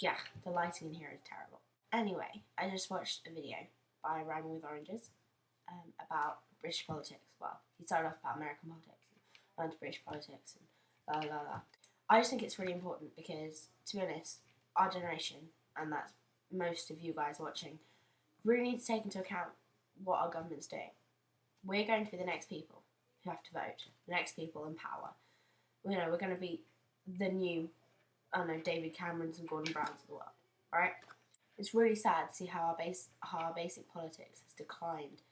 Yeah, the lighting in here is terrible. Anyway, I just watched a video by Rhyming with Oranges about British politics. Well, he started off about American politics and went to British politics and blah blah blah. I just think it's really important because, to be honest, our generation, and that's most of you guys watching, really need to take into account what our government's doing. We're going to be the next people who have to vote, the next people in power. You know, we're going to be the new, I don't know, David Camerons and Gordon Browns of the world, right? It's really sad to see how our basic politics has declined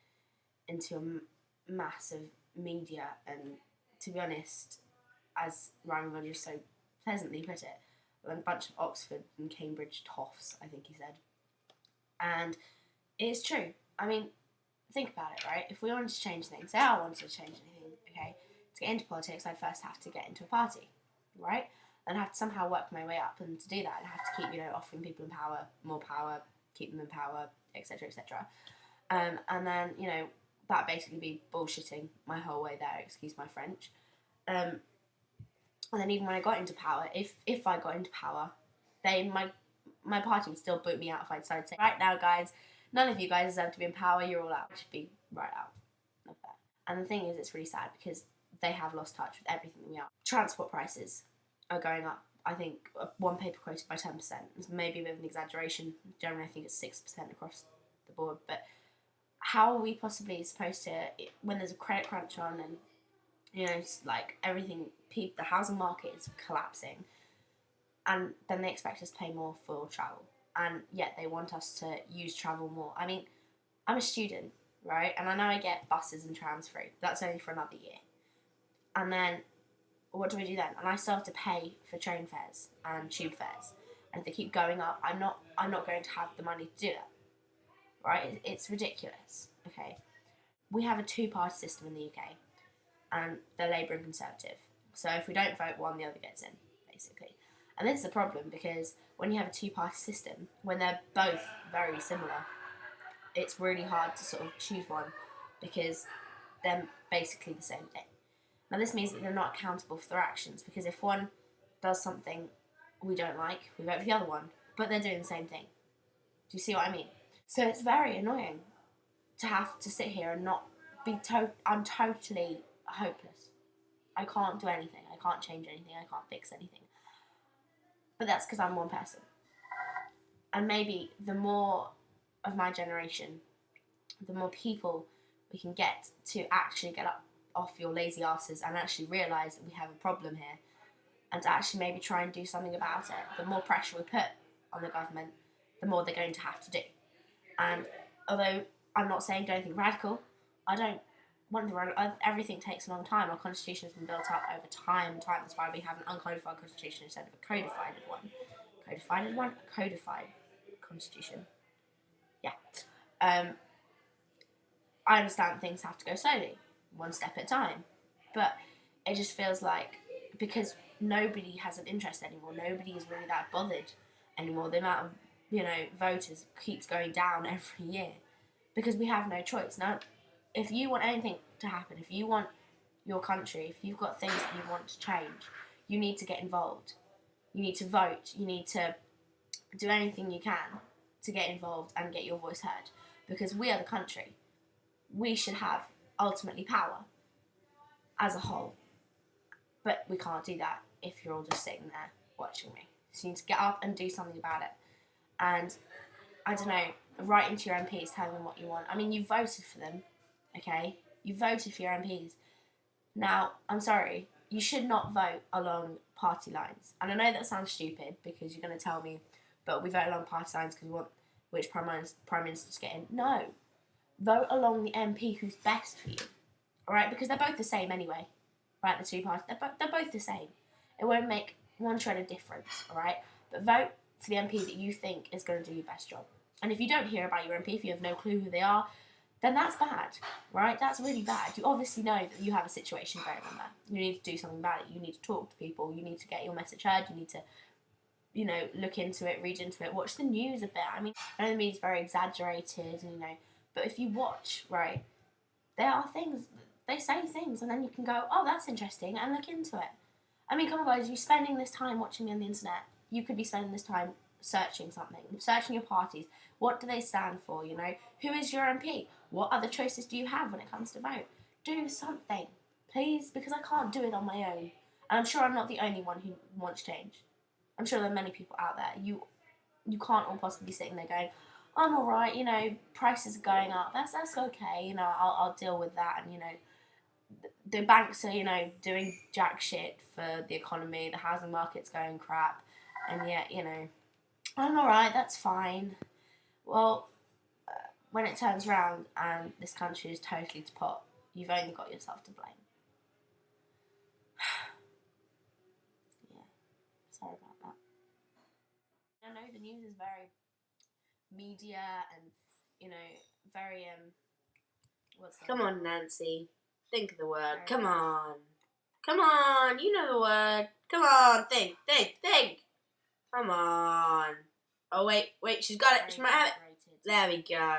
into a massive media, and to be honest, as Ryan Rodgers so pleasantly put it, a bunch of Oxford and Cambridge toffs, I think he said. And it's true. I mean, think about it, right? If we wanted to change things, say I wanted to change anything, okay, to get into politics, I'd first have to get into a party, right? And have to somehow work my way up, and to do that, I have to keep, offering people in power, more power, keep them in power, etc., etc. And then, that basically be bullshitting my whole way there, excuse my French. And then even when I got into power, if I got into power, my party would still boot me out if I decided to say, right now, guys, none of you guys deserve to be in power, you're all out. It should be right out of that. And the thing is, it's really sad because they have lost touch with everything that we are. Transport prices are going up. I think one paper quoted by 10%. It's maybe a bit of an exaggeration. Generally, I think it's 6% across the board. But how are we possibly supposed to, when there's a credit crunch on and, it's like everything, the housing market is collapsing, and then they expect us to pay more for travel, and yet they want us to use travel more. I mean, I'm a student, right? And I know I get buses and trams free. That's only for another year. And then what do I do then? And I still have to pay for train fares and tube fares. And if they keep going up, I'm not going to have the money to do that. Right? It's ridiculous. Okay. We have a two-party system in the UK, and they're Labour and Conservative. So if we don't vote one, the other gets in, basically. And this is a problem because when you have a two-party system, when they're both very similar, it's really hard to sort of choose one because they're basically the same thing. Now this means that they're not accountable for their actions, because if one does something we don't like, we vote for the other one, but they're doing the same thing. Do you see what I mean? So it's very annoying to have to sit here and not be I'm totally hopeless. I can't do anything. I can't change anything. I can't fix anything. But that's because I'm one person. And maybe the more of my generation, the more people we can get to actually get up off your lazy asses and actually realise that we have a problem here, and to actually maybe try and do something about it, the more pressure we put on the government, the more they're going to have to do. And although I'm not saying do anything radical, I don't want to. Everything takes a long time. Our constitution has been built up over time and time. That's why we have an uncodified constitution instead of a codified one. A codified constitution. Yeah. I understand things have to go slowly, one step at a time. But it just feels like, because nobody has an interest anymore, nobody is really that bothered anymore. The amount of, voters keeps going down every year because we have no choice. Now, if you want anything to happen, if you want your country, if you've got things that you want to change, you need to get involved. You need to vote. You need to do anything you can to get involved and get your voice heard, because we are the country. We should have ultimately power as a whole, but we can't do that if you're all just sitting there watching me. So you need to get up and do something about it. And I don't know, writing to your MPs, telling them what you want. I mean, you voted for them, okay? You voted for your MPs. Now, I'm sorry, you should not vote along party lines. And I know that sounds stupid because you're going to tell me, but we vote along party lines because we want which prime minister to get in. No, vote along the MP who's best for you, all right? Because they're both the same anyway, right? The two parties, they're both the same. It won't make one shred of difference, all right? But vote for the MP that you think is going to do your best job. And if you don't hear about your MP, if you have no clue who they are, then that's bad, right? That's really bad. You obviously know that you have a situation going on there. You need to do something about it. You need to talk to people. You need to get your message heard. You need to, look into it, read into it, watch the news a bit. I mean, I know the media's very exaggerated, but if you watch, right, there are things, they say things, and then you can go, oh, that's interesting, and look into it. I mean, come on, guys, you're spending this time watching me on the internet. You could be spending this time searching something, searching your parties. What do they stand for? You know, who is your MP? What other choices do you have when it comes to vote? Do something, please, because I can't do it on my own. And I'm sure I'm not the only one who wants change. I'm sure there are many people out there. You can't all possibly be sitting there going, I'm all right, you know, prices are going up. That's okay, you know, I'll deal with that. And you know, the banks are, you know, doing jack shit for the economy. The housing market's going crap, and yet, you know, I'm all right. That's fine. Well, when it turns around and this country is totally to pot, you've only got yourself to blame. Yeah, sorry about that. I know the news is very media and, you know, very what's that? Come on, Nancy. Think of the word. Very Come on. Come on. You know the word. Come on. Think. Come on. Oh, wait. She's got it. very She might have it. exaggerated. There we go.